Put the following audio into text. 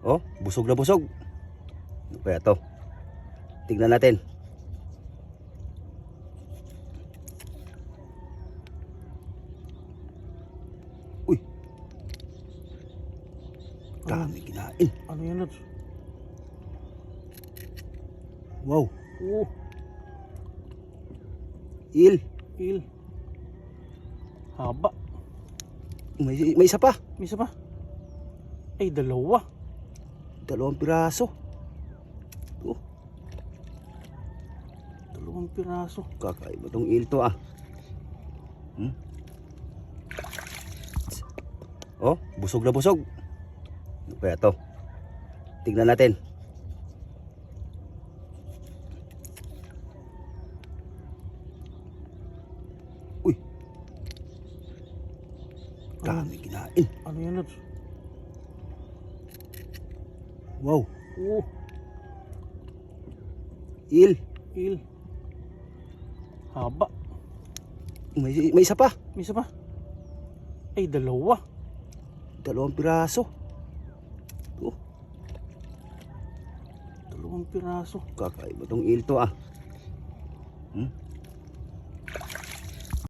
Oh, busog na busog. Ano kaya to? Tignan natin. Uy. Dami kinain. Ano yan, Lods? Wow. Oh, Il. il. Haba. May isa pa. May isa pa. Ay, dalawa. Dalawang piraso. Oh, Dalawang piraso. kakaiba tong il to ah. Oh, busog na busog. Ano kaya to? Tignan natin. Uy. Dami kinain. Ano yan, Lods? Wow. Oh, Il. il. Haba. May isa pa. May isa pa. Ay, dalawa. Dalawang piraso. Oh, Dalawang piraso. kakaiba tong il to ah.